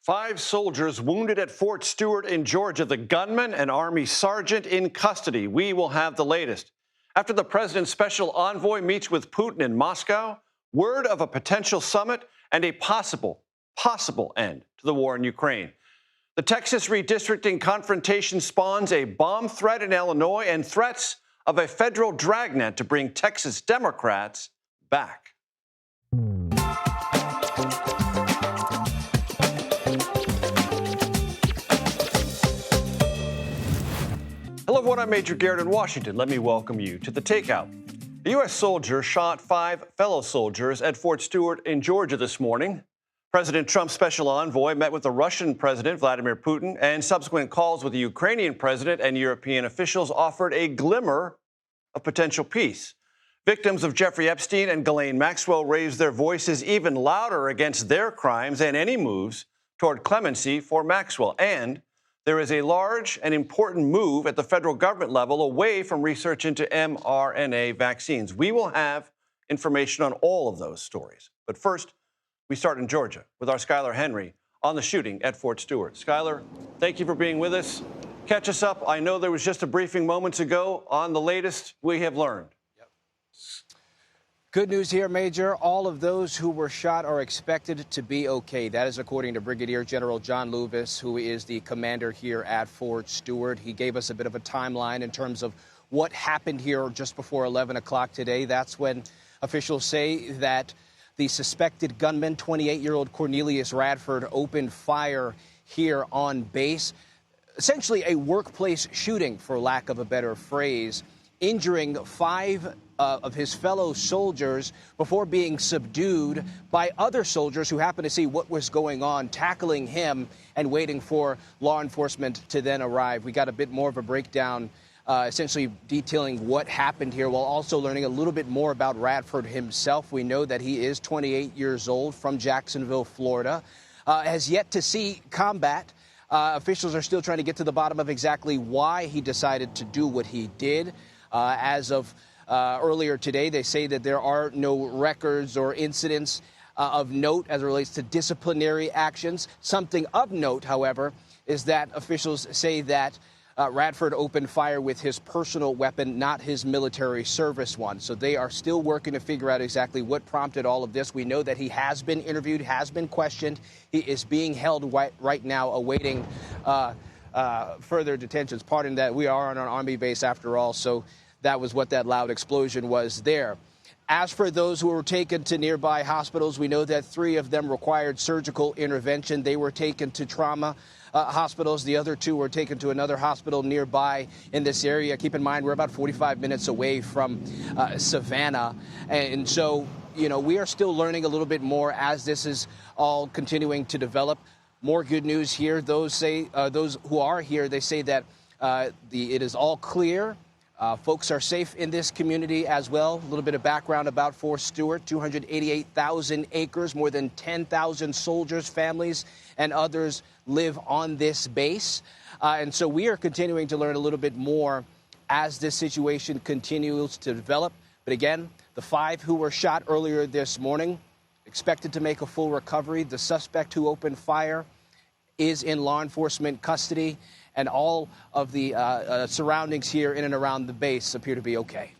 5 soldiers wounded at Fort Stewart in Georgia. The gunman, an Army sergeant, in custody. We will have the latest. After the president's special envoy meets with Putin in Moscow, word of a potential summit and a possible end to the war in Ukraine. The Texas redistricting confrontation spawns a bomb threat in Illinois and threats of a federal dragnet to bring Texas Democrats back. Hello, everyone. I'm Major Garrett in Washington. Let me welcome you to the Takeout. A U.S. soldier shot 5 fellow soldiers at Fort Stewart in Georgia this morning. President Trump's special envoy met with the Russian President, Vladimir Putin, and subsequent calls with the Ukrainian president and European officials offered a glimmer of potential peace. Victims of Jeffrey Epstein and Ghislaine Maxwell raised their voices even louder against their crimes and any moves toward clemency for Maxwell. And there is a large and important move at the federal government level away from research into mRNA vaccines. We will have information on all of those stories. But first, we start in Georgia with our Skylar Henry on the shooting at Fort Stewart. Skylar, thank you for being with us. Catch us up. I know there was just a briefing moments ago on the latest we have learned. Good news here, Major. All of those who were shot are expected to be okay. That is according to Brigadier General John Lubis, who is the commander here at Fort Stewart. He gave us a bit of a timeline in terms of what happened here just before 11 o'clock today. That's when officials say that the suspected gunman, 28-year-old Cornelius Radford, opened fire here on base. Essentially a workplace shooting, for lack of a better phrase, injuring 5 of his fellow soldiers before being subdued by other soldiers who happened to see what was going on, tackling him and waiting for law enforcement to then arrive. We got a bit more of a breakdown, essentially detailing what happened here, while also learning a little bit more about Radford himself. We know that he is 28 years old, from Jacksonville, Florida, has yet to see combat. Officials are still trying to get to the bottom of exactly why he decided to do what he did. As of earlier today, they say that there are no records or incidents of note as it relates to disciplinary actions. Something of note, however, is that officials say that Radford opened fire with his personal weapon, not his military service one. So they are still working to figure out exactly what prompted all of this. We know that he has been interviewed, has been questioned. He is being held right now, awaiting further detentions. Pardon that, we are on an Army base after all, so that was what that loud explosion was there. As for those who were taken to nearby hospitals, we know that 3 of them required surgical intervention. They were taken to trauma hospitals. The other 2 were taken to another hospital nearby in this area. Keep in mind, we're about 45 minutes away from Savannah. And so, you know, we are still learning a little bit more as this is all continuing to develop. More good news here. Those who are here, they say that it is all clear. Folks are safe in this community as well. A little bit of background about Fort Stewart: 288,000 acres, more than 10,000 soldiers, families, and others live on this base. And so we are continuing to learn a little bit more as this situation continues to develop. But again, the 5 who were shot earlier this morning expected to make a full recovery. The suspect who opened fire is in law enforcement custody, and all of the surroundings here in and around the base appear to be okay.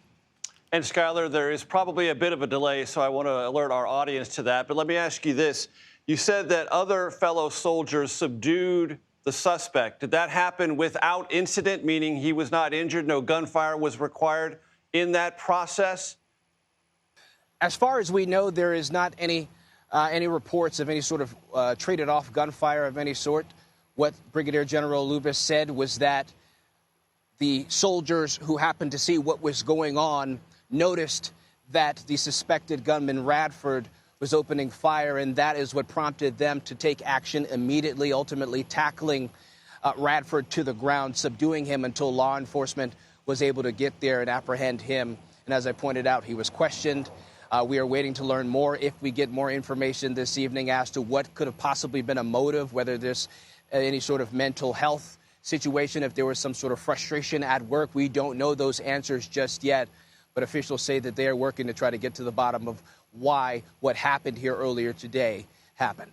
And Skylar, there is probably a bit of a delay, so I want to alert our audience to that. But let me ask you this. You said that other fellow soldiers subdued the suspect. Did that happen without incident, meaning he was not injured, no gunfire was required in that process? As far as we know, there is not any reports of any sort of traded off gunfire of any sort. What Brigadier General Lubis said was that the soldiers who happened to see what was going on noticed that the suspected gunman Radford was opening fire, and that is what prompted them to take action immediately, ultimately tackling Radford to the ground, subduing him until law enforcement was able to get there and apprehend him. And as I pointed out, he was questioned. We are waiting to learn more if we get more information this evening as to what could have possibly been a motive, whether there's any sort of mental health situation, if there was some sort of frustration at work. We don't know those answers just yet, but officials say that they are working to try to get to the bottom of why what happened here earlier today happened.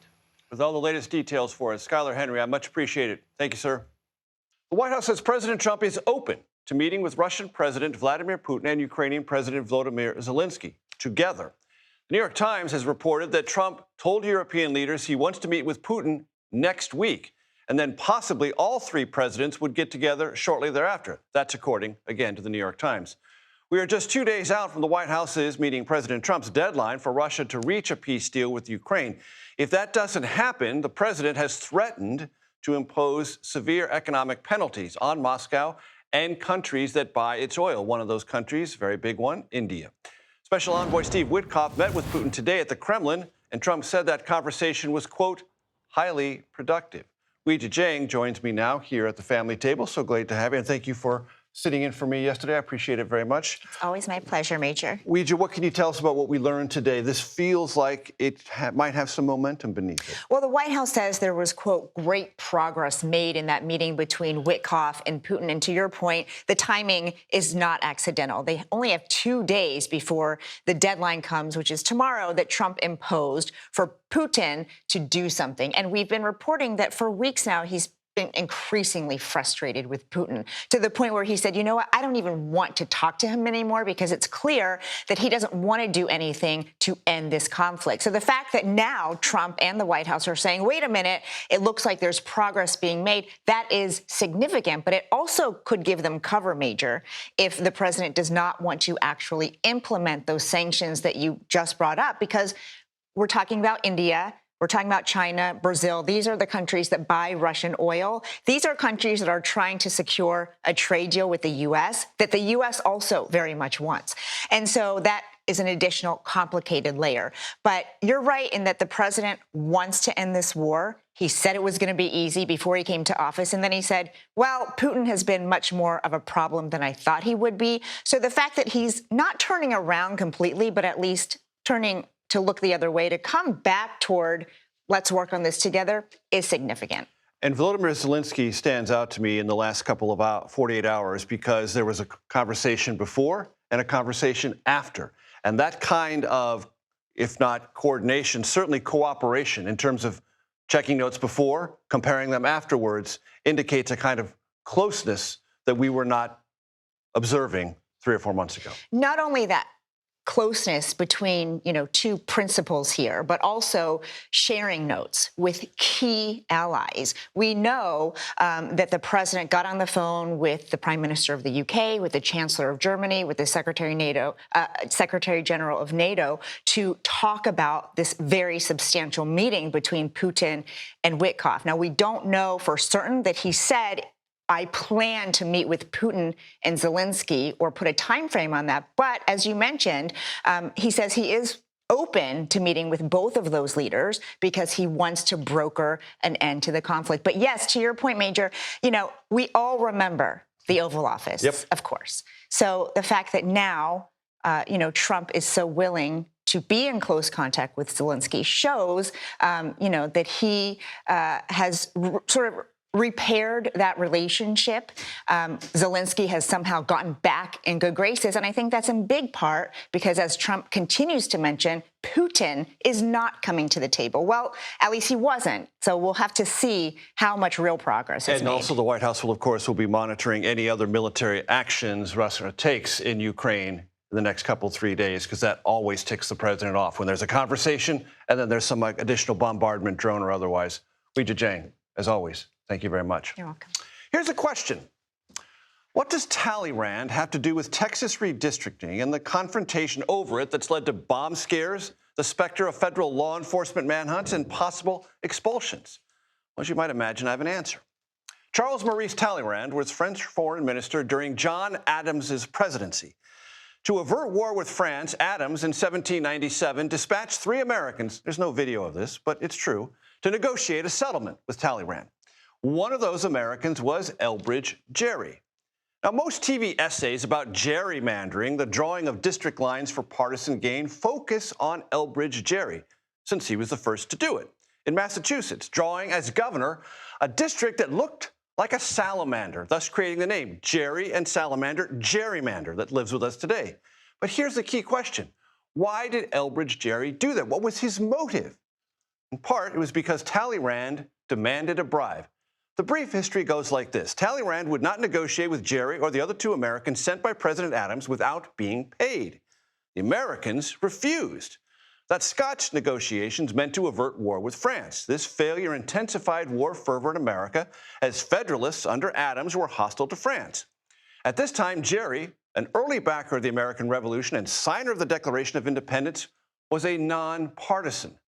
with all the latest details for us. Skylar Henry, I much appreciate it. Thank you, sir. The White House says President Trump is open to meeting with Russian President Vladimir Putin and Ukrainian President Volodymyr Zelensky together. The New York Times has reported that Trump told European leaders he wants to meet with Putin next week, and then possibly all three presidents would get together shortly thereafter. That's according, again, to the New York Times. We are just 2 days out from the White House's meeting President Trump's deadline for Russia to reach a peace deal with Ukraine. If that doesn't happen, the president has threatened to impose severe economic penalties on Moscow and countries that buy its oil. One of those countries, very big one, India. Special Envoy Steve Witkoff met with Putin today at the Kremlin, and Trump said that conversation was, quote, highly productive. Weijia Jiang joins me now here at the family table. So glad to have you, and thank you for sitting in for me yesterday. I appreciate it very much. It's always my pleasure, Major. Weijia, what can you tell us about what we learned today? This feels like it might have some momentum beneath it. Well, the White House says there was, quote, great progress made in that meeting between Witkoff and Putin. And to your point, the timing is not accidental. They only have 2 days before the deadline comes, which is tomorrow, that Trump imposed for Putin to do something. And we've been reporting that for weeks now, he's been increasingly frustrated with Putin, to the point where he said, you know what, I don't even want to talk to him anymore because it's clear that he doesn't want to do anything to end this conflict. So the fact that now Trump and the White House are saying, wait a minute, it looks like there's progress being made, that is significant. But it also could give them cover, Major, if the president does not want to actually implement those sanctions that you just brought up, because we're talking about India. We're talking about China, Brazil. These are the countries that buy Russian oil. These are countries that are trying to secure a trade deal with the U.S. that the U.S. also very much wants. And so that is an additional complicated layer. But you're right in that the president wants to end this war. He said it was going to be easy before he came to office. And then he said, well, Putin has been much more of a problem than I thought he would be. So the fact that he's not turning around completely, but at least turning to look the other way, to come back toward let's work on this together, is significant. And Volodymyr Zelensky stands out to me in the last couple of 48 hours because there was a conversation before and a conversation after. And that kind of, if not coordination, certainly cooperation in terms of checking notes before, comparing them afterwards, indicates a kind of closeness that we were not observing 3 or 4 months ago. Not only that, closeness between, two principals here, but also sharing notes with key allies. We know that the president got on the phone with the Prime Minister of the UK, with the Chancellor of Germany, with the Secretary General of NATO, to talk about this very substantial meeting between Putin and Witkoff. Now, we don't know for certain that he said, I plan to meet with Putin and Zelensky, or put a time frame on that. But as you mentioned, he says he is open to meeting with both of those leaders because he wants to broker an end to the conflict. But yes, to your point, Major, we all remember the Oval Office, yep, of course. So the fact that now, Trump is so willing to be in close contact with Zelensky shows, that he has sort of repaired that relationship. Zelensky has somehow gotten back in good graces. And I think that's in big part because, as Trump continues to mention, Putin is not coming to the table. Well, at least he wasn't. So we'll have to see how much real progress is made. And also the White House will, of course, be monitoring any other military actions Russia takes in Ukraine in the next couple, 3 days, because that always ticks the president off when there's a conversation and then there's some additional bombardment, drone or otherwise. Weijia Jiang, as always, thank you very much. You're welcome. Here's a question. What does Talleyrand have to do with Texas redistricting and the confrontation over it that's led to bomb scares, the specter of federal law enforcement manhunts, and possible expulsions? Well, as you might imagine, I have an answer. Charles Maurice Talleyrand was French foreign minister during John Adams's presidency. To avert war with France, Adams in 1797 dispatched 3 Americans, there's no video of this, but it's true, to negotiate a settlement with Talleyrand. One of those Americans was Elbridge Gerry. Now, most TV essays about gerrymandering, the drawing of district lines for partisan gain, focus on Elbridge Gerry, since he was the first to do it. In Massachusetts, drawing as governor a district that looked like a salamander, thus creating the name Gerry and Salamander, gerrymander, that lives with us today. But here's the key question. Why did Elbridge Gerry do that? What was his motive? In part, it was because Talleyrand demanded a bribe. The brief history goes like this. Talleyrand would not negotiate with Jerry or the other two Americans sent by President Adams without being paid. The Americans refused. That Scotch negotiations meant to avert war with France. This failure intensified war fervor in America as Federalists under Adams were hostile to France. At this time, Jerry, an early backer of the American Revolution and signer of the Declaration of Independence, was a nonpartisan,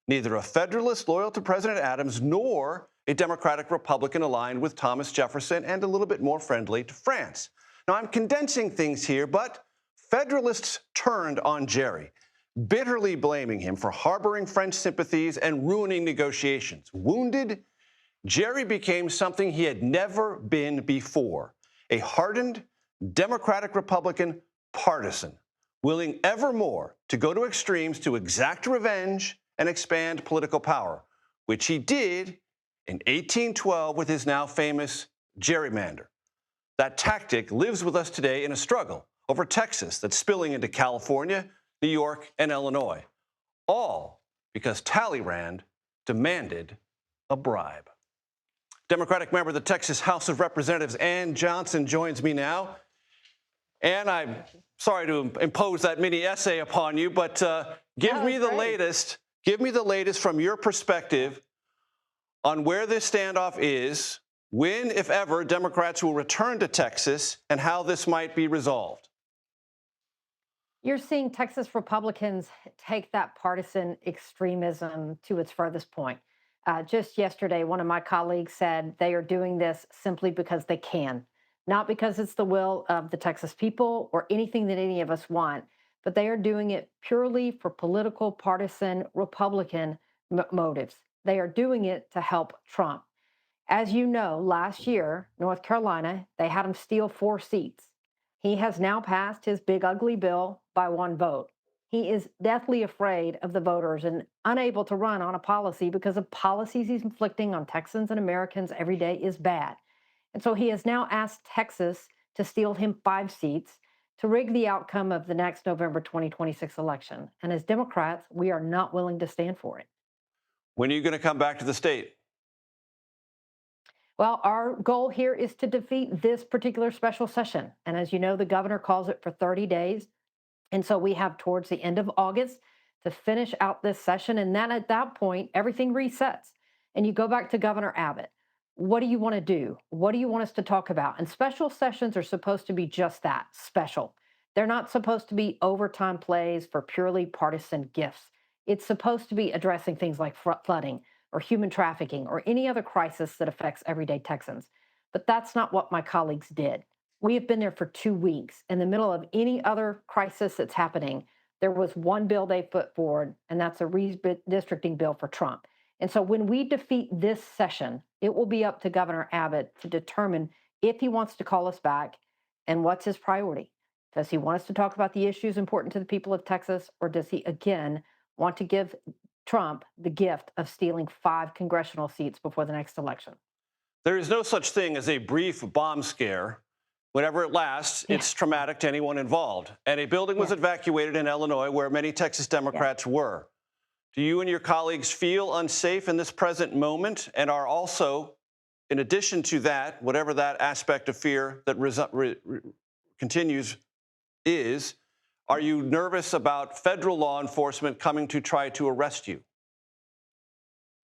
neither a Federalist loyal to President Adams nor a Democratic Republican aligned with Thomas Jefferson and a little bit more friendly to France. Now, I'm condensing things here, but Federalists turned on Jerry, bitterly blaming him for harboring French sympathies and ruining negotiations. Wounded, Jerry became something he had never been before, a hardened Democratic Republican partisan, willing ever more to go to extremes to exact revenge and expand political power, which he did in 1812 with his now famous gerrymander. That tactic lives with us today in a struggle over Texas that's spilling into California, New York, and Illinois, all because Talleyrand demanded a bribe. Democratic member of the Texas House of Representatives, Ann Johnson, joins me now. Ann, I'm sorry to impose that mini essay upon you, but give me the latest from your perspective on where this standoff is, when, if ever, Democrats will return to Texas, and how this might be resolved. You're seeing Texas Republicans take that partisan extremism to its furthest point. Just yesterday, one of my colleagues said they are doing this simply because they can, not because it's the will of the Texas people or anything that any of us want, but they are doing it purely for political, partisan, Republican motives. They are doing it to help Trump. As you know, last year, North Carolina, they had him steal 4 seats. He has now passed his big, ugly bill by 1 vote. He is deathly afraid of the voters and unable to run on a policy because the policies he's inflicting on Texans and Americans every day is bad. And so he has now asked Texas to steal him 5 seats to rig the outcome of the next November 2026 election. And as Democrats, we are not willing to stand for it. When are you going to come back to the state? Well, our goal here is to defeat this particular special session. And as you know, the governor calls it for 30 days. And so we have towards the end of August to finish out this session. And then at that point, everything resets. And you go back to Governor Abbott. What do you want to do? What do you want us to talk about? And special sessions are supposed to be just that, special. They're not supposed to be overtime plays for purely partisan gifts. It's supposed to be addressing things like flooding or human trafficking or any other crisis that affects everyday Texans. But that's not what my colleagues did. We have been there for 2 weeks. In the middle of any other crisis that's happening, there was one bill they put forward, and that's a redistricting bill for Trump. And so when we defeat this session, it will be up to Governor Abbott to determine if he wants to call us back and what's his priority. Does he want us to talk about the issues important to the people of Texas, or does he, again, want to give Trump the gift of stealing 5 congressional seats before the next election? There is no such thing as a brief bomb scare. Whenever it lasts, it's traumatic to anyone involved. And a building was evacuated in Illinois where many Texas Democrats were. Do you and your colleagues feel unsafe in this present moment, and are also, in addition to that, whatever that aspect of fear that continues is, are you nervous about federal law enforcement coming to try to arrest you?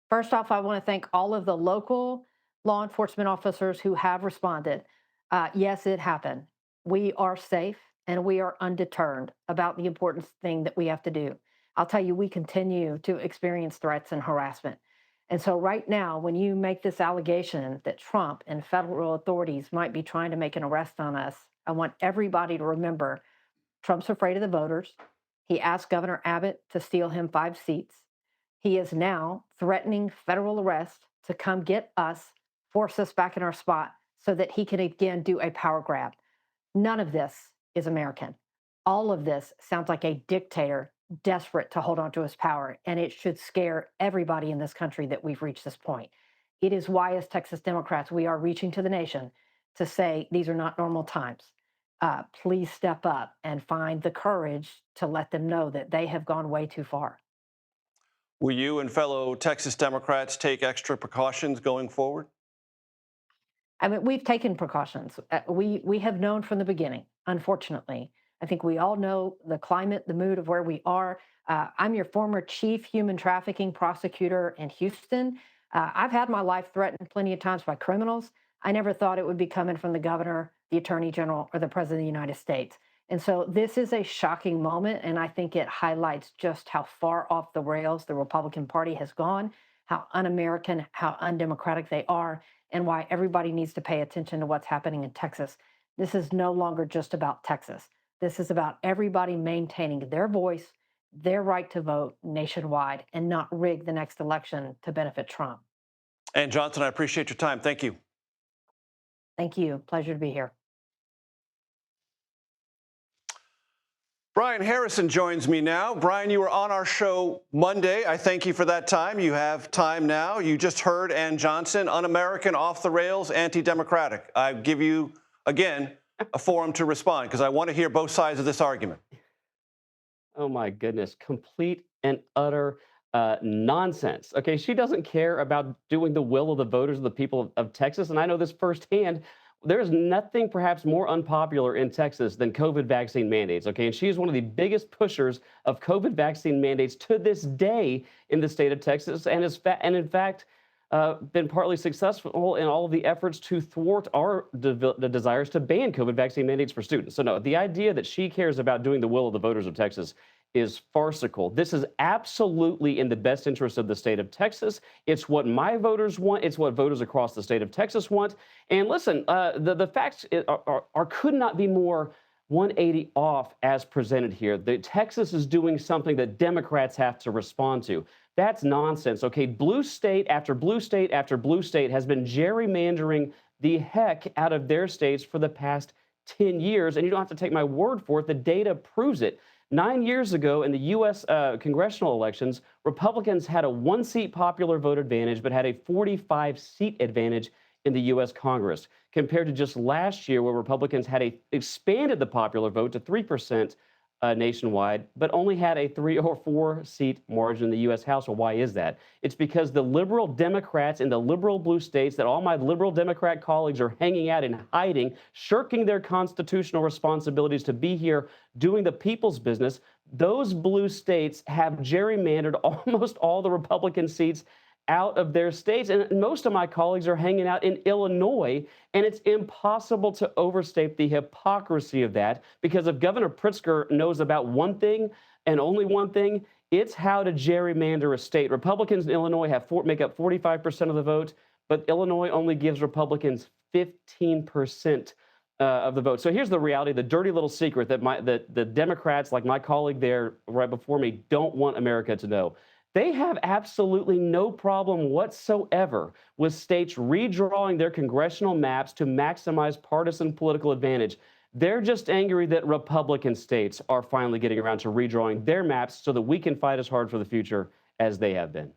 First off, I want to thank all of the local law enforcement officers who have responded. Yes, it happened. We are safe and we are undeterred about the important thing that we have to do. I'll tell you, we continue to experience threats and harassment. And so right now, when you make this allegation that Trump and federal authorities might be trying to make an arrest on us, I want everybody to remember Trump's afraid of the voters. He asked Governor Abbott to steal him 5 seats. He is now threatening federal arrest to come get us, force us back in our spot so that he can again do a power grab. None of this is American. All of this sounds like a dictator desperate to hold on to his power, and it should scare everybody in this country that we've reached this point. It is why, as Texas Democrats, we are reaching to the nation to say these are not normal times. Please step up and find the courage to let them know that they have gone way too far. Will you and fellow Texas Democrats take extra precautions going forward? I mean, we've taken precautions. We have known from the beginning, unfortunately. I think we all know the climate, the mood of where we are. I'm your former chief human trafficking prosecutor in Houston. I've had my life threatened plenty of times by criminals. I never thought it would be coming from the governor, the attorney general, or the president of the United States. And so this is a shocking moment. And I think it highlights just how far off the rails the Republican Party has gone, how un American, how undemocratic they are, and why everybody needs to pay attention to what's happening in Texas. This is no longer just about Texas. This is about everybody maintaining their voice, their right to vote nationwide, and not rig the next election to benefit Trump. And Johnson, I appreciate your time. Thank you. Thank you. Pleasure to be here. Brian Harrison joins me now. Brian, you were on our show Monday. I thank you for that time. You have time now. You just heard Ann Johnson, un-American, off the rails, anti-democratic. I give you, again, a forum to respond because I want to hear both sides of this argument. Oh, my goodness. Complete and utter nonsense. Okay, she doesn't care about doing the will of the voters of the people of Texas, and I know this firsthand. There's nothing perhaps more unpopular in Texas than COVID vaccine mandates, okay? And she's one of the biggest pushers of COVID vaccine mandates to this day in the state of Texas, and in fact, been partly successful in all of the efforts to thwart our the desires to ban COVID vaccine mandates for students. So no, the idea that she cares about doing the will of the voters of Texas is farcical. This is absolutely in the best interest of the state of Texas. It's what my voters want. It's what voters across the state of Texas want. And listen, the facts could not be more 180 off as presented here. Texas is doing something that Democrats have to respond to. That's nonsense. Okay, blue state after blue state after blue state has been gerrymandering the heck out of their states for the past 10 years. And you don't have to take my word for it. The data proves it. 9 years ago in the U.S. Congressional elections, Republicans had a 1-seat popular vote advantage, but had a 45-seat advantage in the U.S. Congress, compared to just last year where Republicans had expanded the popular vote to 3% nationwide, but only had a 3 or 4 seat margin in the U.S. House. Well, why is that? It's because the liberal Democrats in the liberal blue states that all my liberal Democrat colleagues are hanging out and hiding, shirking their constitutional responsibilities to be here doing the people's business. Those blue states have gerrymandered almost all the Republican seats out of their states. And most of my colleagues are hanging out in Illinois, and it's impossible to overstate the hypocrisy of that, because if Governor Pritzker knows about one thing and only one thing, it's how to gerrymander a state. Republicans in Illinois make up 45% of the vote, but Illinois only gives Republicans 15% of the vote. So here's the reality, the dirty little secret that the Democrats, like my colleague there right before me, don't want America to know. They have absolutely no problem whatsoever with states redrawing their congressional maps to maximize partisan political advantage. They're just angry that Republican states are finally getting around to redrawing their maps so that we can fight as hard for the future as they have been.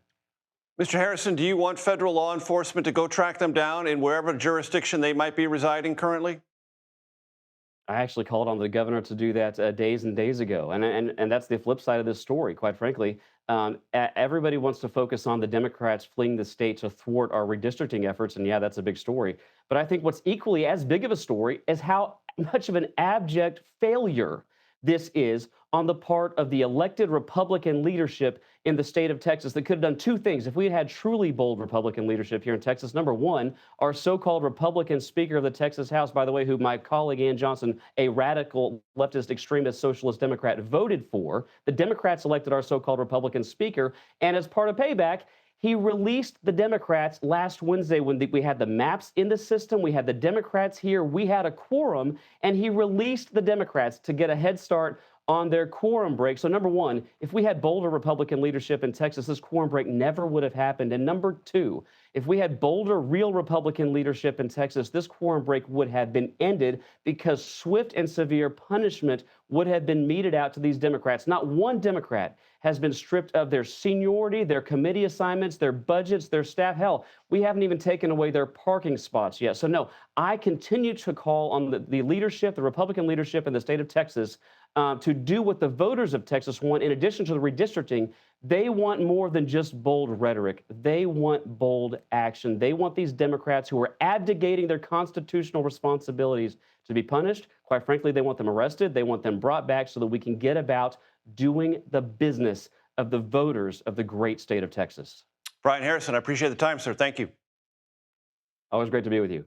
Mr. Harrison, do you want federal law enforcement to go track them down in wherever jurisdiction they might be residing currently? I actually called on the governor to do that days and days ago. And that's the flip side of this story, quite frankly. Everybody wants to focus on the Democrats fleeing the state to thwart our redistricting efforts. And yeah, that's a big story. But I think what's equally as big of a story is how much of an abject failure this is on the part of the elected Republican leadership in the state of Texas that could have done two things. If we had truly bold Republican leadership here in Texas, number one, our so-called Republican Speaker of the Texas House, by the way, who my colleague Ann Johnson, a radical leftist extremist socialist Democrat, voted for. The Democrats elected our so-called Republican Speaker, and as part of payback, he released the Democrats last Wednesday when we had the maps in the system. We had the Democrats here. We had a quorum, and he released the Democrats to get a head start on their quorum break. So number one, if we had bolder Republican leadership in Texas, this quorum break never would have happened. And number two, if we had bolder, real Republican leadership in Texas, this quorum break would have been ended because swift and severe punishment would have been meted out to these Democrats. Not one Democrat has been stripped of their seniority, their committee assignments, their budgets, their staff. Hell, we haven't even taken away their parking spots yet. So no, I continue to call on the leadership, the Republican leadership in the state of Texas, to do what the voters of Texas want, in addition to the redistricting. They want more than just bold rhetoric. They want bold action. They want these Democrats who are abdicating their constitutional responsibilities to be punished. Quite frankly, they want them arrested. They want them brought back so that we can get about doing the business of the voters of the great state of Texas. Brian Harrison, I appreciate the time, sir. Thank you. Always great to be with you.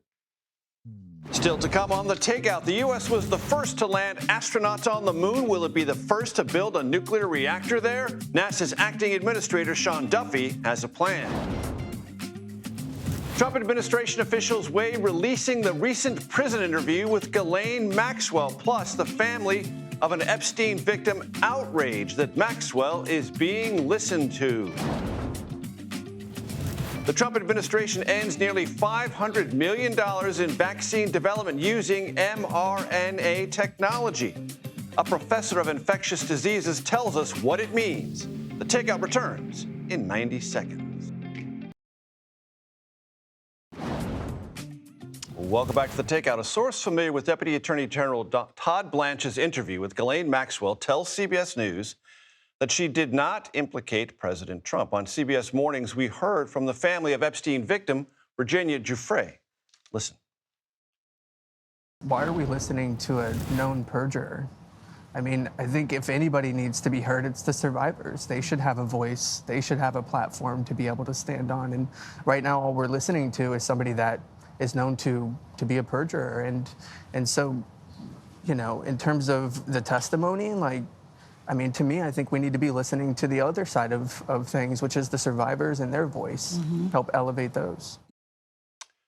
Still to come on The Takeout, the U.S. was the first to land astronauts on the moon. Will it be the first to build a nuclear reactor there? NASA's acting administrator, Sean Duffy, has a plan. Trump administration officials weigh releasing the recent prison interview with Ghislaine Maxwell, plus the family of an Epstein victim outraged that Maxwell is being listened to. The Trump administration ends nearly $500 million in vaccine development using mRNA technology. A professor of infectious diseases tells us what it means. The Takeout returns in 90 seconds. Welcome back to The Takeout. A source familiar with Deputy Attorney General Todd Blanche's interview with Ghislaine Maxwell tells CBS News that she did not implicate President Trump. On CBS Mornings, we heard from the family of Epstein victim, Virginia Giuffre. Listen. Why are we listening to a known perjurer? I mean, I think if anybody needs to be heard, it's the survivors. They should have a voice. They should have a platform to be able to stand on. And right now, all we're listening to is somebody that is known to be a perjurer. And so, you know, in terms of the testimony, like, I mean, to me, I think we need to be listening to the other side of things, which is the survivors and their voice, help elevate those.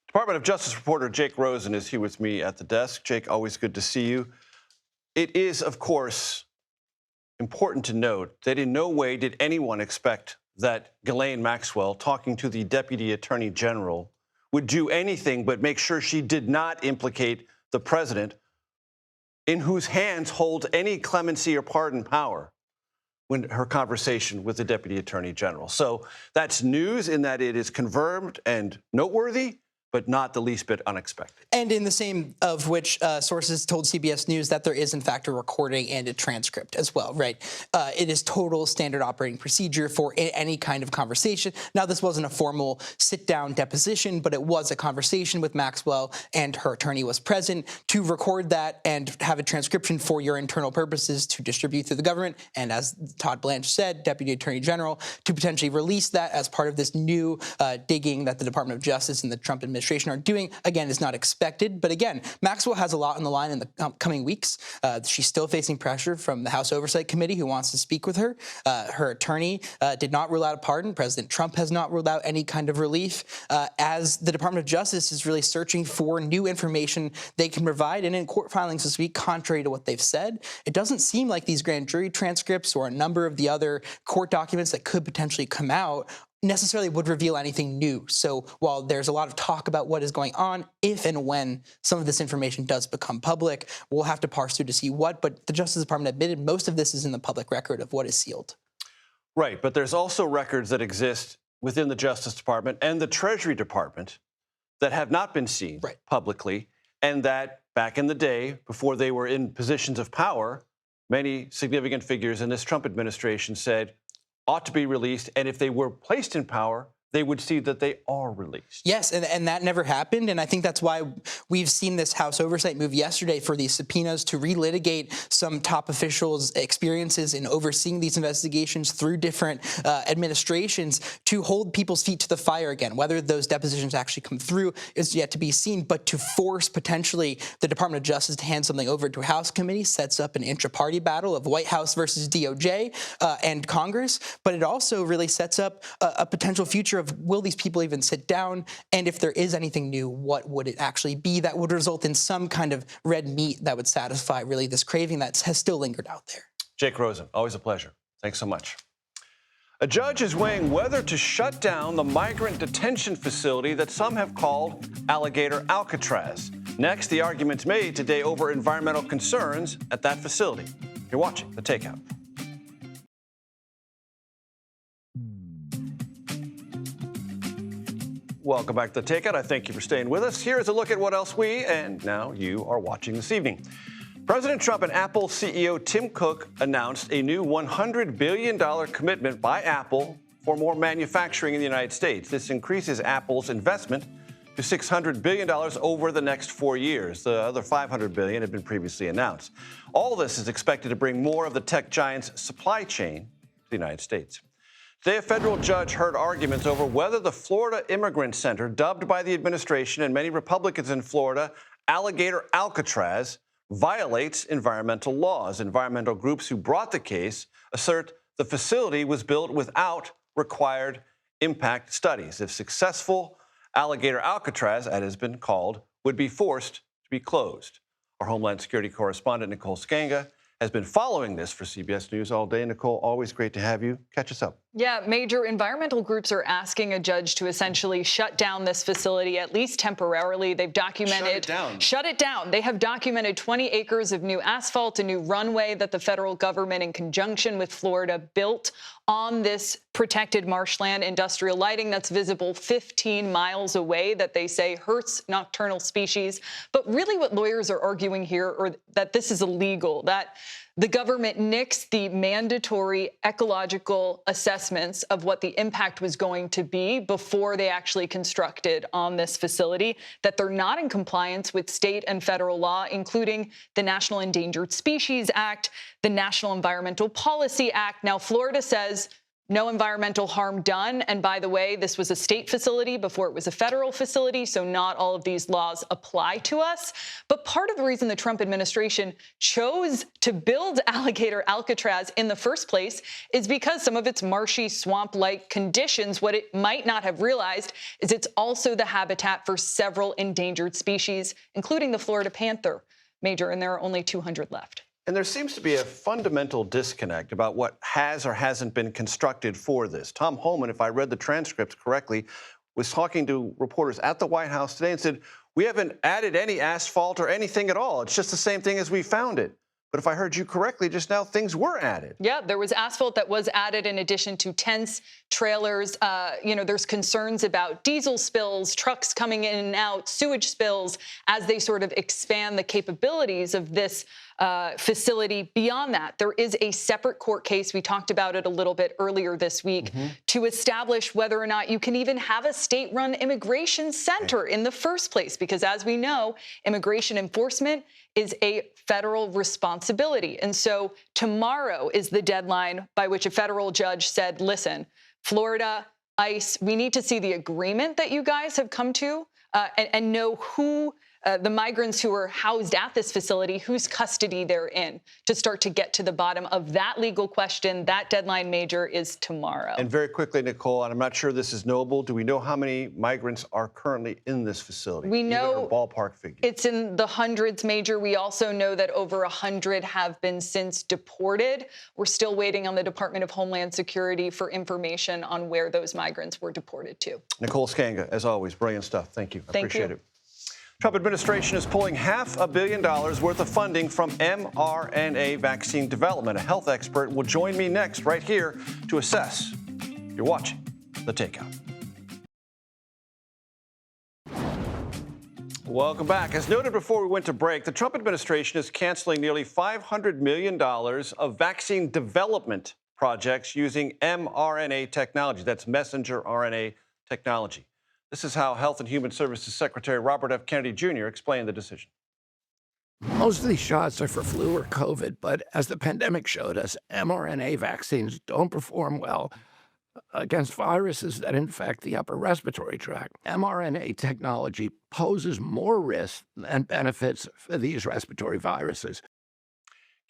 Department of Justice reporter Jake Rosen is here with me at the desk. Jake, always good to see you. It is, of course, important to note that in no way did anyone expect that Ghislaine Maxwell, talking to the Deputy Attorney General, would do anything but make sure she did not implicate the president, in whose hands holds any clemency or pardon power, when her conversation with the Deputy Attorney General. So that's news in that it is confirmed and noteworthy, but not the least bit unexpected. And in the same of which sources told CBS News that there is, in fact, a recording and a transcript as well, right? It is total standard operating procedure for any kind of conversation. Now, this wasn't a formal sit-down deposition, but it was a conversation with Maxwell, and her attorney was present to record that and have a transcription for your internal purposes to distribute through the government. And as Todd Blanche said, Deputy Attorney General, to potentially release that as part of this new digging that the Department of Justice and the Trump administration are doing, again, is not expected. But again, Maxwell has a lot on the line in the coming weeks. She's still facing pressure from the House Oversight Committee, who wants to speak with her. Her attorney did not rule out a pardon. President Trump has not ruled out any kind of relief, as the Department of Justice is really searching for new information they can provide. And in court filings this week, contrary to what they've said, it doesn't seem like these grand jury transcripts or a number of the other court documents that could potentially come out necessarily would reveal anything new. So while there's a lot of talk about what is going on, if and when some of this information does become public, we'll have to parse through to see what. But the Justice Department admitted most of this is in the public record of what is sealed. Right, but there's also records that exist within the Justice Department and the Treasury Department that have not been seen publicly, and that back in the day, before they were in positions of power, many significant figures in this Trump administration said ought to be released, and if they were placed in power, they would see that they are released. Yes, and that never happened, and I think that's why we've seen this House Oversight move yesterday for these subpoenas to relitigate some top officials' experiences in overseeing these investigations through different administrations, to hold people's feet to the fire again. Whether those depositions actually come through is yet to be seen, but to force potentially the Department of Justice to hand something over to a House committee sets up an intra-party battle of White House versus DOJ and Congress, but it also really sets up a potential future of will these people even sit down, and if there is anything new, what would it actually be that would result in some kind of red meat that would satisfy really this craving that has still lingered out there. Jake Rosen, always a pleasure. Thanks so much. A judge is weighing whether to shut down the migrant detention facility that some have called Alligator Alcatraz. Next, the arguments made today over environmental concerns at that facility. You're watching The Takeout. Welcome back to The Takeout. I thank you for staying with us. Here is a look at what else we and now you are watching this evening. President Trump and Apple CEO Tim Cook announced a new $100 billion commitment by Apple for more manufacturing in the United States. This increases Apple's investment to $600 billion over the next 4 years. The other $500 billion had been previously announced. All this is expected to bring more of the tech giant's supply chain to the United States. Today, a federal judge heard arguments over whether the Florida Immigrant Center, dubbed by the administration and many Republicans in Florida Alligator Alcatraz, violates environmental laws. Environmental groups who brought the case assert the facility was built without required impact studies. If successful, Alligator Alcatraz, as it has been called, would be forced to be closed. Our Homeland Security correspondent, Nicole Skanga, has been following this for CBS News all day. Nicole, always great to have you. Catch us up. Yeah, major environmental groups are asking a judge to essentially shut down this facility, at least temporarily. They've documented— Shut it down. Shut it down. They have documented 20 acres of new asphalt, a new runway that the federal government, in conjunction with Florida, built on this protected marshland, industrial lighting that's visible 15 miles away that they say hurts nocturnal species. But really what lawyers are arguing here are that this is illegal, that the government nixed the mandatory ecological assessments of what the impact was going to be before they actually constructed on this facility, that they're not in compliance with state and federal law, including the National Endangered Species Act, the National Environmental Policy Act. Now, Florida says no environmental harm done. And by the way, this was a state facility before it was a federal facility, so not all of these laws apply to us. But part of the reason the Trump administration chose to build Alligator Alcatraz in the first place is because some of its marshy, swamp-like conditions, what it might not have realized is it's also the habitat for several endangered species, including the Florida panther, Major, and there are only 200 left. And there seems to be a fundamental disconnect about what has or hasn't been constructed for this. Tom Homan, if I read the transcripts correctly, was talking to reporters at the White House today and said, we haven't added any asphalt or anything at all. It's just the same thing as we found it. But if I heard you correctly just now, things were added. Yeah, there was asphalt that was added in addition to tents, trailers. There's concerns about diesel spills, trucks coming in and out, sewage spills, as they sort of expand the capabilities of this facility. Beyond that, there is a separate court case, we talked about it a little bit earlier this week, to establish whether or not you can even have a state-run immigration center in the first place. Because as we know, immigration enforcement is a federal responsibility. And so tomorrow is the deadline by which a federal judge said, listen, Florida, ICE, we need to see the agreement that you guys have come to and know who the migrants who are housed at this facility, whose custody they're in, to start to get to the bottom of that legal question. That deadline, Major, is tomorrow. And very quickly, Nicole, and I'm not sure this is knowable, do we know how many migrants are currently in this facility? We know a ballpark figure. It's in the hundreds, Major. We also know that over 100 have been since deported. We're still waiting on the Department of Homeland Security for information on where those migrants were deported to. Nicole Skanga, as always, brilliant stuff. Thank you. I Thank appreciate you. it. Trump administration is pulling $500 million worth of funding from mRNA vaccine development. A health expert will join me next right here to assess. You're watching The Takeout. Welcome back. As noted before we went to break, the Trump administration is canceling nearly $500 million of vaccine development projects using mRNA technology. That's messenger RNA technology. This is how Health and Human Services Secretary Robert F. Kennedy Jr. explained the decision. Most of these shots are for flu or COVID, but as the pandemic showed us, mRNA vaccines don't perform well against viruses that infect the upper respiratory tract. mRNA technology poses more risk than benefits for these respiratory viruses.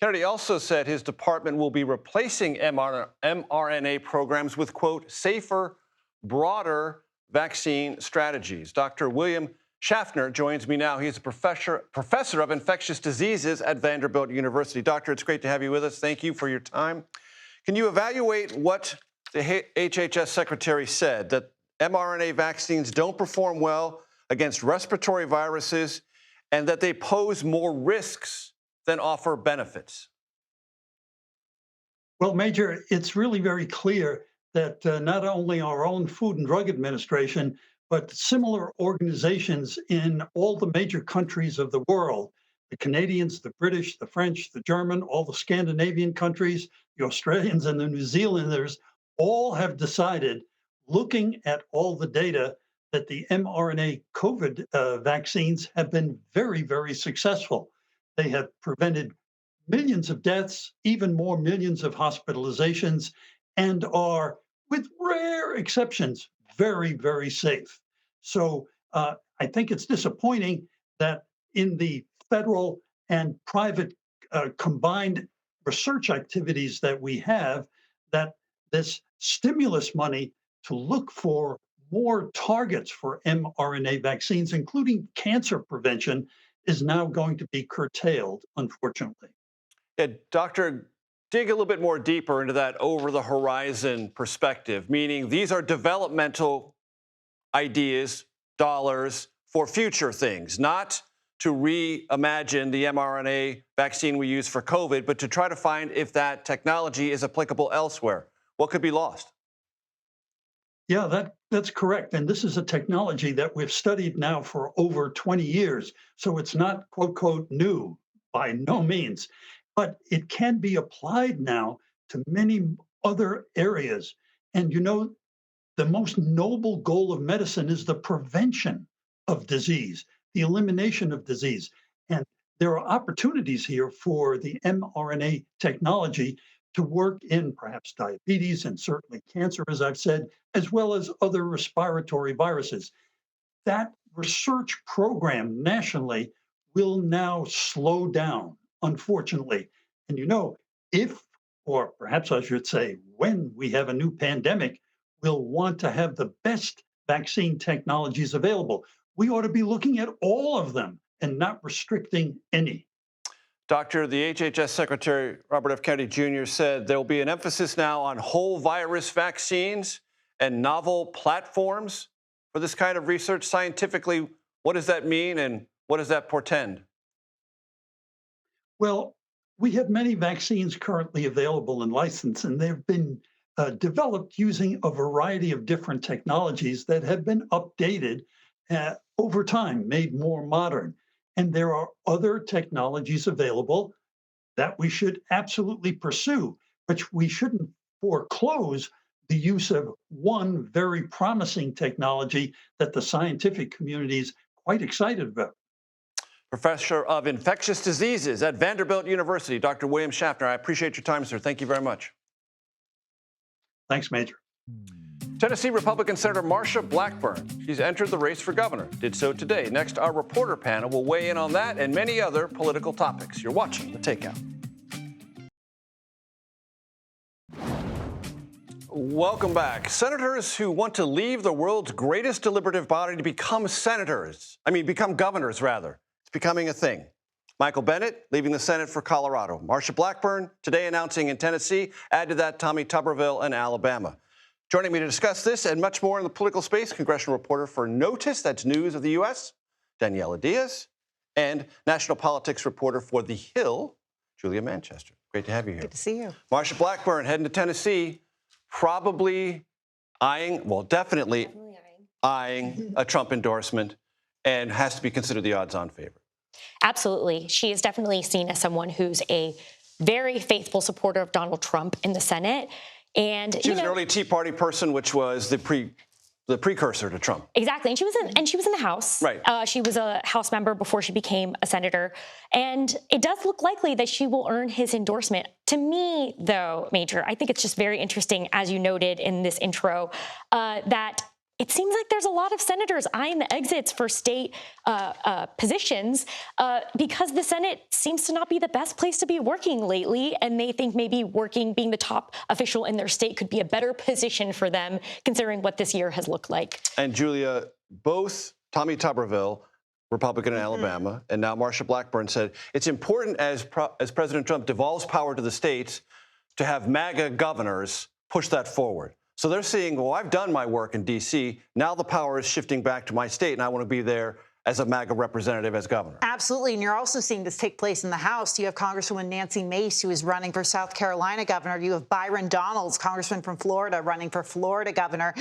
Kennedy also said his department will be replacing mRNA programs with, quote, safer, broader vaccine strategies. Dr. William Schaffner joins me now. He's a professor of infectious diseases at Vanderbilt University. Doctor, it's great to have you with us. Thank you for your time. Can you evaluate what the HHS secretary said, that mRNA vaccines don't perform well against respiratory viruses and that they pose more risks than offer benefits? Well, Major, it's really very clear that not only our own Food and Drug Administration, but similar organizations in all the major countries of the world The Canadians, the British, the French, the German, all the Scandinavian countries, the Australians, and the New Zealanders all have decided, looking at all the data, that the mRNA COVID vaccines have been very, very successful. They have prevented millions of deaths, even more millions of hospitalizations, and are, with rare exceptions, very, very safe. So I think it's disappointing that in the federal and private combined research activities that we have, that this stimulus money to look for more targets for mRNA vaccines, including cancer prevention, is now going to be curtailed, unfortunately. Yeah, Doctor, dig a little bit more deeper into that over the horizon perspective, meaning these are developmental ideas, dollars for future things, not to reimagine the mRNA vaccine we use for COVID, but to try to find if that technology is applicable elsewhere. What could be lost? Yeah, that's correct. And this is a technology that we've studied now for over 20 years. So it's not, quote, new by no means, but it can be applied now to many other areas. And the most noble goal of medicine is the prevention of disease, the elimination of disease. And there are opportunities here for the mRNA technology to work in perhaps diabetes and certainly cancer, as I've said, as well as other respiratory viruses. That research program nationally will now slow down, unfortunately. And if, or perhaps I should say, when we have a new pandemic, we'll want to have the best vaccine technologies available. We ought to be looking at all of them and not restricting any. Doctor, the HHS Secretary Robert F. Kennedy Jr. said there will be an emphasis now on whole virus vaccines and novel platforms for this kind of research. Scientifically, what does that mean and what does that portend? Well, we have many vaccines currently available and licensed, and they've been developed using a variety of different technologies that have been updated over time, made more modern. And there are other technologies available that we should absolutely pursue, but we shouldn't foreclose the use of one very promising technology that the scientific community is quite excited about. Professor of Infectious Diseases at Vanderbilt University, Dr. William Schaffner. I appreciate your time, sir. Thank you very much. Thanks, Major. Tennessee Republican Senator Marsha Blackburn. She's entered the race for governor. Did so today. Next, our reporter panel will weigh in on that and many other political topics. You're watching The Takeout. Welcome back. Senators who want to leave the world's greatest deliberative body to become governors, rather. It's becoming a thing. Michael Bennet leaving the Senate for Colorado. Marsha Blackburn today announcing in Tennessee. Add to that Tommy Tuberville in Alabama. Joining me to discuss this and much more in the political space, congressional reporter for Notice, that's News of the U.S., Daniela Diaz, and national politics reporter for The Hill, Julia Manchester. Great to have you here. Good to see you. Marsha Blackburn heading to Tennessee, probably definitely eyeing a Trump endorsement and has to be considered the odds-on favorite. Absolutely. She is definitely seen as someone who's a very faithful supporter of Donald Trump in the Senate. And she was an early Tea Party person, which was the precursor to Trump. Exactly. And she was in the House. Right. She was a House member before she became a senator. And it does look likely that she will earn his endorsement. To me, though, Major, I think it's just very interesting, as you noted in this intro, that it seems like there's a lot of senators eyeing the exits for state positions because the Senate seems to not be the best place to be working lately, and they think maybe being the top official in their state could be a better position for them, considering what this year has looked like. And Julia, both Tommy Tuberville, Republican in Alabama, and now Marsha Blackburn said it's important as President Trump devolves power to the states to have MAGA governors push that forward. So they're seeing, well, I've done my work in D.C. Now the power is shifting back to my state, and I want to be there as a MAGA representative as governor. Absolutely. And you're also seeing this take place in the House. You have Congresswoman Nancy Mace, who is running for South Carolina governor. You have Byron Donalds, congressman from Florida, running for Florida governor.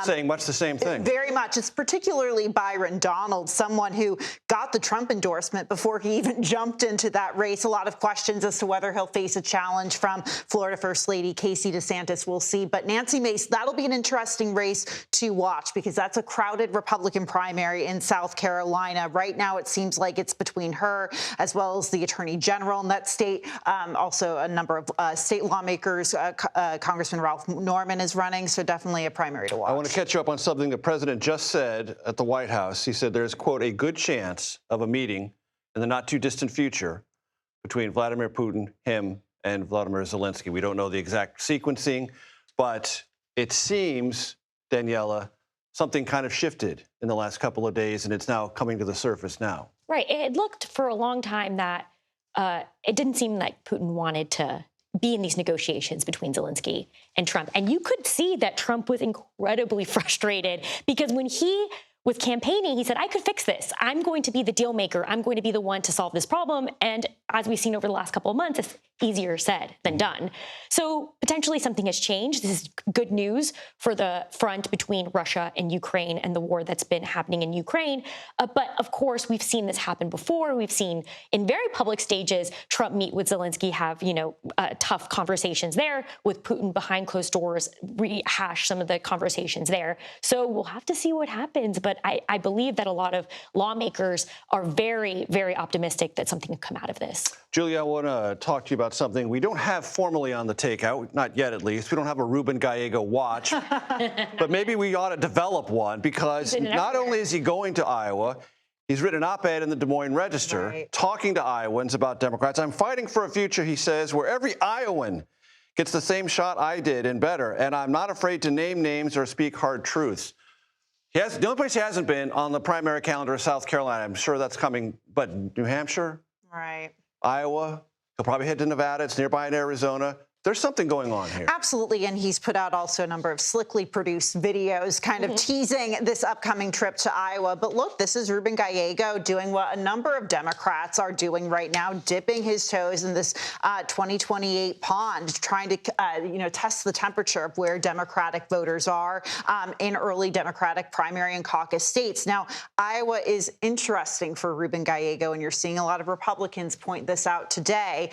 Saying much the same thing. Very much. It's particularly Byron Donalds, someone who got the Trump endorsement before he even jumped into that race. A lot of questions as to whether he'll face a challenge from Florida First Lady Casey DeSantis. We'll see. But Nancy Mace, that'll be an interesting race to watch because that's a crowded Republican primary in South Carolina. Right now, it seems like it's between her as well as the attorney general in that state. Also, a number of state lawmakers. Congressman Ralph Norman is running, so definitely a primary to watch. I want to catch you up on something the president just said at the White House. He said there's, quote, a good chance of a meeting in the not too distant future between Vladimir Putin, him, and Vladimir Zelensky. We don't know the exact sequencing, but it seems, Daniela, something kind of shifted in the last couple of days, and it's now coming to the surface now. Right. It looked for a long time that it didn't seem like Putin wanted to be in these negotiations between Zelensky and Trump. And you could see that Trump was incredibly frustrated because when he was campaigning, he said, I could fix this. I'm going to be the deal maker. I'm going to be the one to solve this problem. And as we've seen over the last couple of months, it's easier said than done. So potentially something has changed. This is good news for the front between Russia and Ukraine and the war that's been happening in Ukraine. But of course, we've seen this happen before. We've seen in very public stages, Trump meet with Zelensky, have, tough conversations there with Putin behind closed doors, rehash some of the conversations there. So we'll have to see what happens. But I believe that a lot of lawmakers are very, very optimistic that something can come out of this. Julia, I want to talk to you about something we don't have formally on the Takeout, not yet at least. We don't have a Ruben Gallego watch, but maybe we ought to develop one because not only is he going to Iowa, he's written an op-ed in the Des Moines Register talking to Iowans about Democrats. I'm fighting for a future, he says, where every Iowan gets the same shot I did and better, and I'm not afraid to name names or speak hard truths. The only place he hasn't been on the primary calendar is South Carolina. I'm sure that's coming, but New Hampshire? Right. Iowa? He'll probably head to Nevada. It's nearby in Arizona. There's something going on here. Absolutely, and he's put out also a number of slickly produced videos kind of teasing this upcoming trip to Iowa. But look, this is Ruben Gallego doing what a number of Democrats are doing right now, dipping his toes in this 2028 pond, trying to test the temperature of where Democratic voters are in early Democratic primary and caucus states. Now, Iowa is interesting for Ruben Gallego, and you're seeing a lot of Republicans point this out today.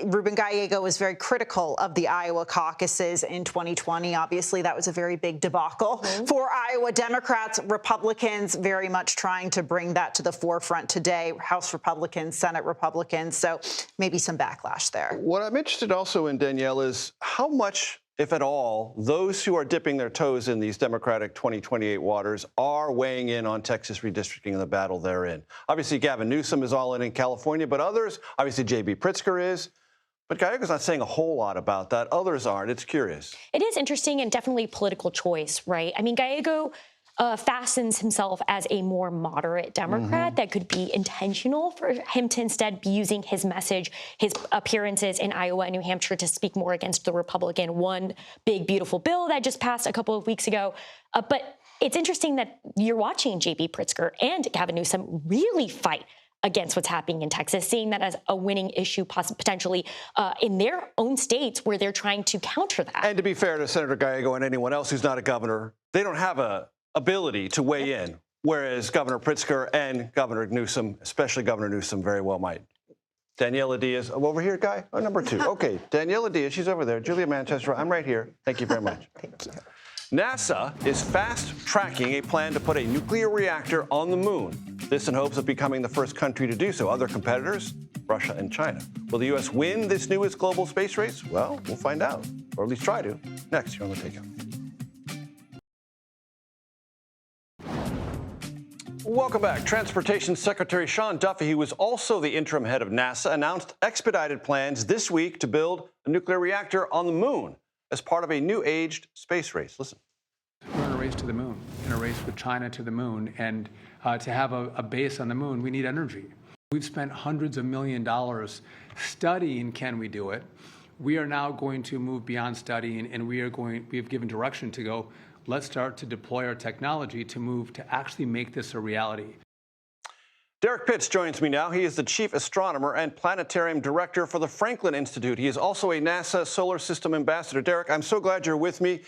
Ruben Gallego was very critical of the Iowa caucuses in 2020. Obviously, that was a very big debacle for Iowa Democrats. Republicans very much trying to bring that to the forefront today. House Republicans, Senate Republicans. So maybe some backlash there. What I'm interested also in, Danielle, is how much, if at all, those who are dipping their toes in these Democratic 2028 waters are weighing in on Texas redistricting and the battle therein. Obviously, Gavin Newsom is all in California, but others, obviously J.B. Pritzker is. But Gallego's not saying a whole lot about that. Others aren't. It's curious. It is interesting and definitely political choice, right? I mean, Gallego fastens himself as a more moderate Democrat. That could be intentional for him to instead be using his message, his appearances in Iowa and New Hampshire to speak more against the Republican one big, beautiful bill that just passed a couple of weeks ago. But it's interesting that you're watching J.B. Pritzker and Gavin Newsom really fight against what's happening in Texas, seeing that as a winning issue potentially in their own states where they're trying to counter that. And to be fair to Senator Gallego and anyone else who's not a governor, they don't have a ability to weigh in, whereas Governor Pritzker and Governor Newsom, especially Governor Newsom, very well might. Daniela Diaz, over here, guy, number 2. Okay, Daniela Diaz, she's over there. Julia Manchester, I'm right here. Thank you very much. Thank you. NASA is fast-tracking a plan to put a nuclear reactor on the moon. This in hopes of becoming the first country to do so. Other competitors, Russia and China. Will the U.S. win this newest global space race? Well, we'll find out, or at least try to, next here on The Takeout. Welcome back. Transportation Secretary Sean Duffy, who was also the interim head of NASA, announced expedited plans this week to build a nuclear reactor on the moon as part of a new aged space race. Listen. We're in a race to the moon, in a race with China to the moon. And to have a base on the moon, we need energy. We've spent hundreds of $millions studying, can we do it? We are now going to move beyond studying, and we have given direction to go, let's start to deploy our technology to move to actually make this a reality. Derek Pitts joins me now. He is the chief astronomer and planetarium director for the Franklin Institute. He is also a NASA Solar System ambassador. Derek, I'm so glad you're with me.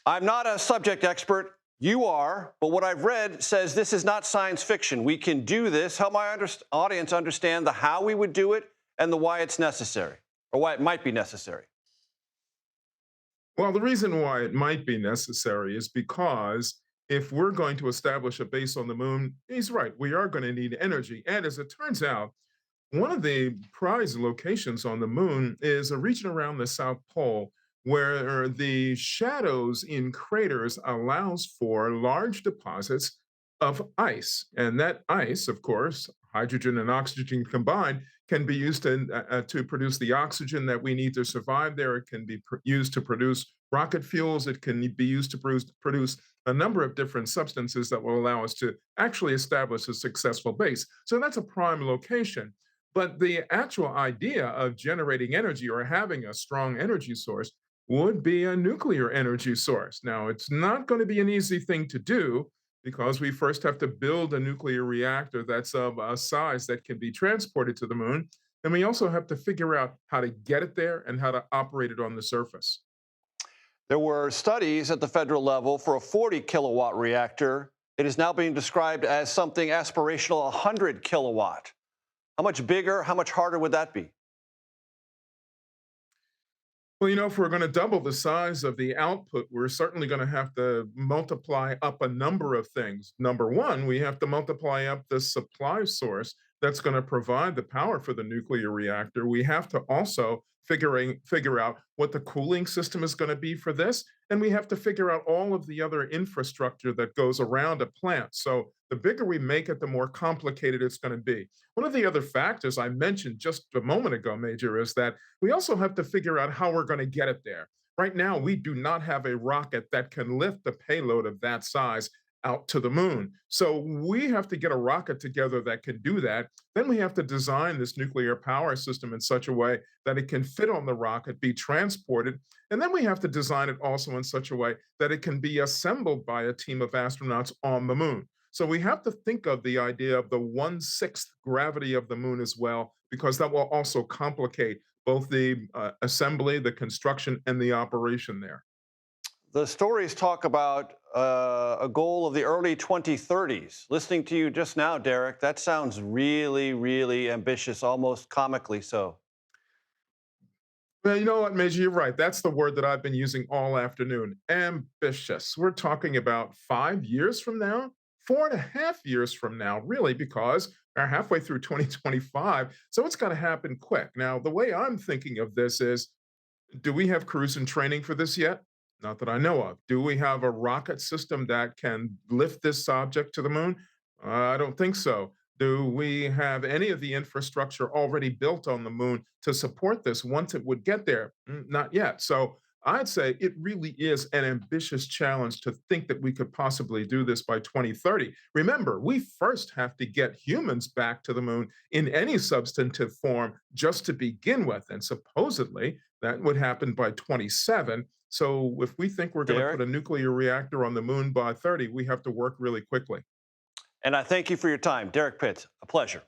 I'm not a subject expert. You are, but what I've read says this is not science fiction. We can do this. Help my audience understand the how we would do it and the why it's necessary, or why it might be necessary. Well, the reason why it might be necessary is because if we're going to establish a base on the moon, he's right, we are going to need energy. And as it turns out, one of the prize locations on the moon is a region around the South Pole where the shadows in craters allows for large deposits of ice. And that ice, of course, hydrogen and oxygen combined, can be used to produce the oxygen that we need to survive there. It can be used to produce rocket fuels. It can be used to produce a number of different substances that will allow us to actually establish a successful base. So that's a prime location. But the actual idea of generating energy or having a strong energy source would be a nuclear energy source. Now, it's not going to be an easy thing to do because we first have to build a nuclear reactor that's of a size that can be transported to the moon. And we also have to figure out how to get it there and how to operate it on the surface. There were studies at the federal level for a 40-kilowatt reactor. It is now being described as something aspirational, 100 kilowatt. How much bigger, how much harder would that be? Well, if we're going to double the size of the output, we're certainly going to have to multiply up a number of things. Number one, we have to multiply up the supply source that's going to provide the power for the nuclear reactor. We have to also figure out what the cooling system is going to be for this. And we have to figure out all of the other infrastructure that goes around a plant. So the bigger we make it, the more complicated it's going to be. One of the other factors I mentioned just a moment ago, Major, is that we also have to figure out how we're going to get it there. Right now, we do not have a rocket that can lift the payload of that size out to the moon. So we have to get a rocket together that can do that. Then we have to design this nuclear power system in such a way that it can fit on the rocket, be transported. And then we have to design it also in such a way that it can be assembled by a team of astronauts on the moon. So we have to think of the idea of the 1/6 gravity of the moon as well, because that will also complicate both the assembly, the construction, and the operation there. The stories talk about a goal of the early 2030s. Listening to you just now, Derek, that sounds really, really ambitious, almost comically so. Well, you know what, Major, you're right. That's the word that I've been using all afternoon. Ambitious. We're talking about 5 years from now, 4.5 years from now, really, because we're halfway through 2025. So it's got to happen quick. Now, the way I'm thinking of this is, do we have crews in training for this yet? Not that I know of. Do we have a rocket system that can lift this object to the moon? I don't think so. Do we have any of the infrastructure already built on the moon to support this once it would get there? Not yet. So I'd say it really is an ambitious challenge to think that we could possibly do this by 2030. Remember, we first have to get humans back to the moon in any substantive form just to begin with. And supposedly that would happen by 27. So if we think we're going to put a nuclear reactor on the moon by 30, we have to work really quickly. And I thank you for your time. Derek Pitts, a pleasure.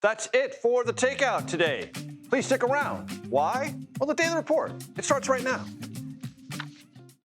That's it for the Takeout today. Please stick around. Why? Well, the Daily Report. It starts right now.